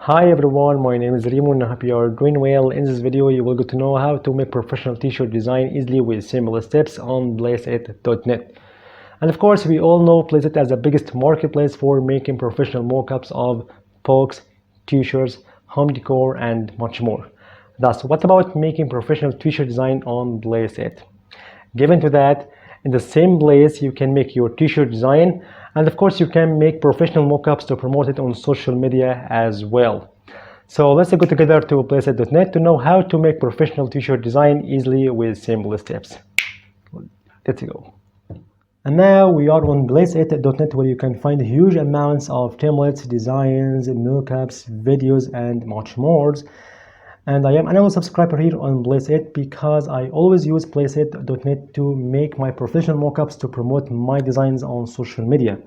Hi everyone, my name is Rimo and I hope you are doing well. In this video you will get to know how to make professional t-shirt design easily with simple steps on Placeit.net. And of course we all know Placeit as the biggest marketplace for making professional mockups of pokes, t-shirts, home decor and much more. Thus, what about making professional t-shirt design on Placeit? Given to that, in the same place you can make your t-shirt design, and of course you can make professional mockups to promote it on social media as well. So let's go together to Placeit.net to know how to make professional t-shirt design easily with simple steps. Let's go. And now we are on Placeit.net, where you can find huge amounts of templates, designs, mockups, videos and much more. And I am an annual subscriber here on Placeit because I always use Placeit.net to make my professional mockups to promote my designs on social media.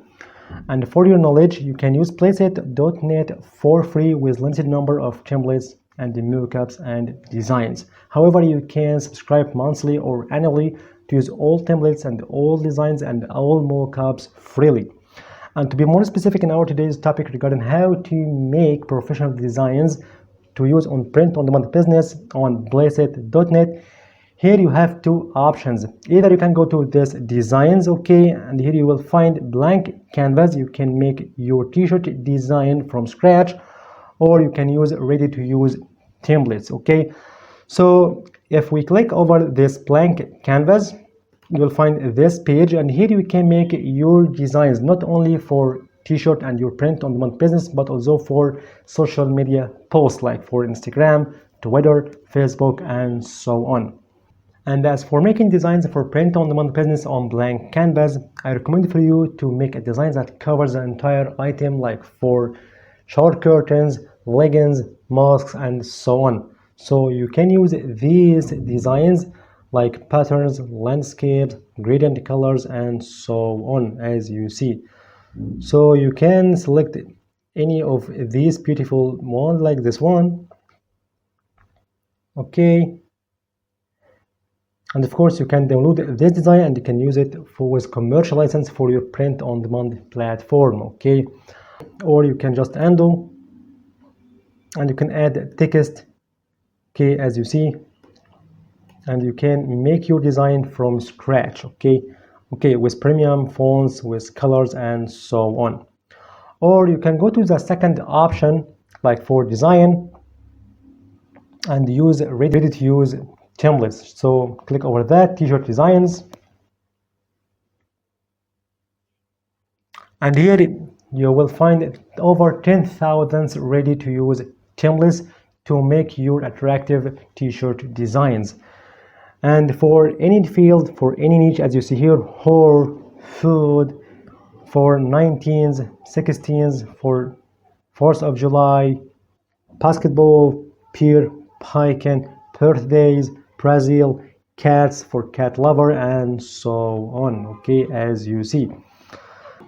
And for your knowledge, you can use Placeit.net for free with limited number of templates and mockups and designs. However, you can subscribe monthly or annually to use all templates and all designs and all mockups freely. And to be more specific in our today's topic regarding how to make professional designs to use on print-on-demand business on Placeit.net, here you have two options. Either you can go to this designs, okay, and here you will find blank canvas. You can make your t-shirt design from scratch, or you can use ready-to-use templates, okay. So if we click over this blank canvas, you will find this page, and here you can make your designs not only for t-shirt and your print-on-demand business, but also for social media posts like for Instagram, Twitter, Facebook, and so on. And as for making designs for print-on-demand business on blank canvas, I recommend for you to make a design that covers the entire item, like for shower curtains, leggings, masks, and so on. So you can use these designs like patterns, landscapes, gradient colors, and so on, as you see. So you can select any of these beautiful ones like this one, okay, and of course you can download this design and you can use it for with commercial license for your print-on-demand platform, okay, or you can just undo and you can add text, okay, as you see, and you can make your design from scratch, okay, with premium fonts, with colors, and so on. Or you can go to the second option, like for design, and use ready-to-use templates. So click over that, t-shirt designs, and here you will find over 10,000 ready-to-use templates to make your attractive t-shirt designs. And for any field, for any niche, as you see here, horror, food, for 19s, 16s, for 4th of July, basketball, peer, piken, birthdays, Brazil, cats for cat lover, and so on, okay, as you see.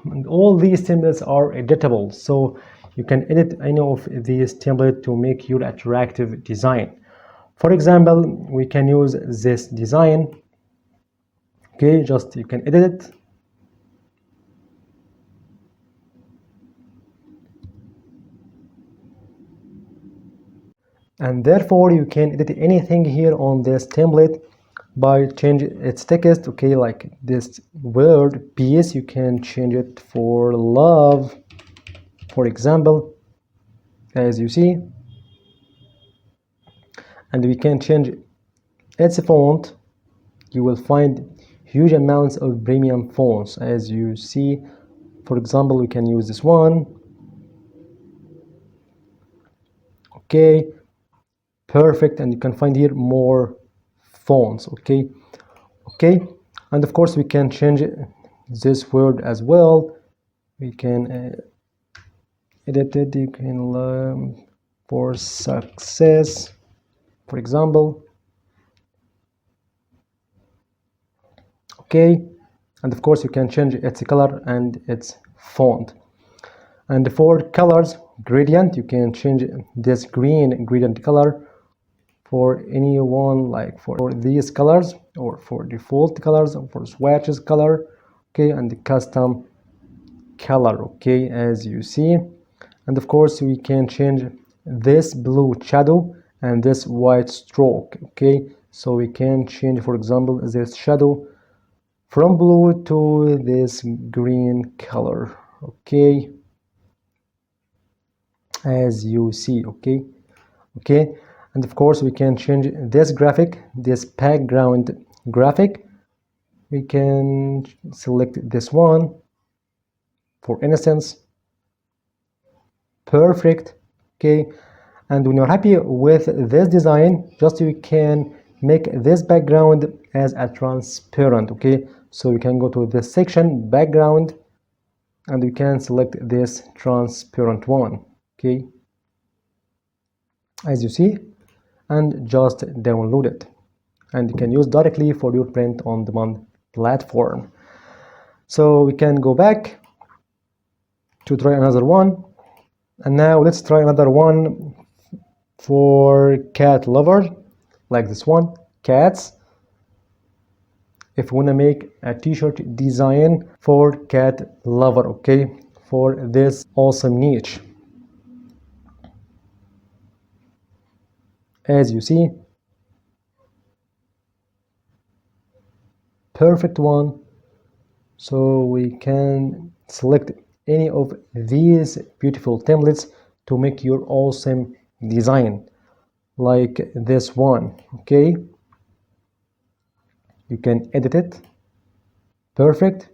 And all these templates are editable, so you can edit any of these templates to make your attractive design. For example, we can use this design, okay, just you can edit it. And therefore you can edit anything here on this template by changing its text, okay, like this word peace, you can change it for love, for example, as you see, and we can change its font. You will find huge amounts of premium fonts, as you see. For example, we can use this one, okay, perfect, and you can find here more fonts, okay, and of course we can change this word as well. We can edit it. You can for success, for example, okay, and of course you can change its color and its font. And for colors, gradient, you can change this green gradient color for anyone, like for these colors, or for default colors, or for swatches color, okay, and the custom color, okay, as you see. And of course we can change this blue shadow and this white stroke. Okay, so we can change, for example, this shadow from blue to this green color. Okay, as you see. Okay, and of course we can change this graphic, this background graphic. We can select this one, for instance. Perfect. Okay, and when you're happy with this design, just you can make this background as a transparent. Okay, so you can go to this section, background, and you can select this transparent one. Okay, as you see, and just download it, and you can use directly for your print on demand platform. So we can go back to try another one, and now let's try another one for cat lover, like this one, cats. If we want to make a t-shirt design for cat lover, okay, for this awesome niche. As you see, perfect one. So we can select any of these beautiful templates to make your awesome design, like this one. Okay, you can edit it. Perfect.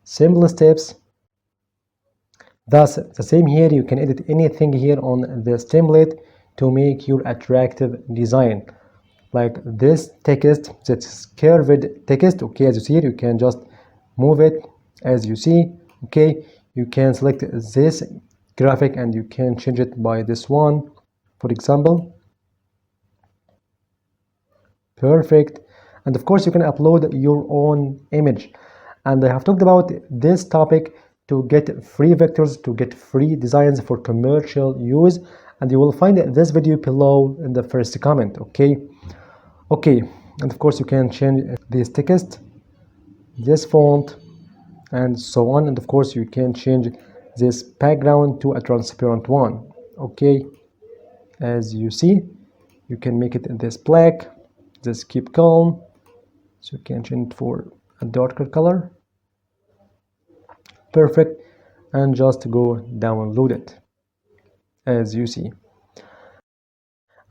Simple steps. Thus, the same here, you can edit anything here on this template to make your attractive design. Like this text, that's curved text. Okay, as you see here, you can just move it as you see. Okay, you can select this graphic and you can change it by this one, for example. Perfect. And of course you can upload your own image, and I have talked about this topic to get free vectors, to get free designs for commercial use, and you will find this video below in the first comment. Okay, and of course you can change this text, this font, and so on, and of course you can change this background to a transparent one. Okay, as you see, you can make it this black, this keep calm, so you can change it for a darker color. Perfect. And just go download it, as you see.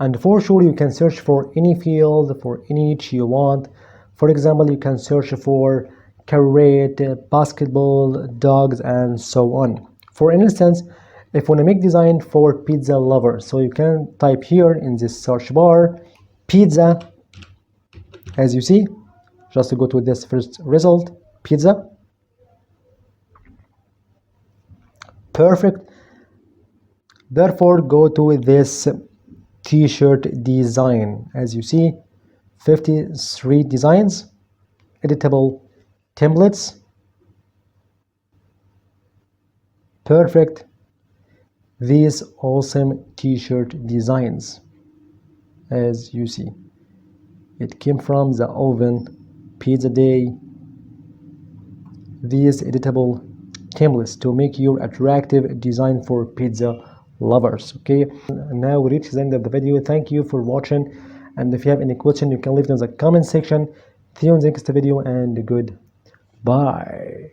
And for sure you can search for any field, for any niche you want. For example, you can search for career, basketball, dogs, and so on. For instance, if you want to make design for pizza lover, so you can type here in this search bar pizza, as you see, just to go to this first result, pizza. Perfect. Therefore, go to this t-shirt design. As you see, 53 designs, editable templates. Perfect. These awesome t-shirt designs, as you see, it came from the oven, pizza day. These editable templates to make your attractive design for pizza lovers. Okay, now we reach the end of the video. Thank you for watching, and if you have any question you can leave it in the comment section. See you in the next video, and goodbye.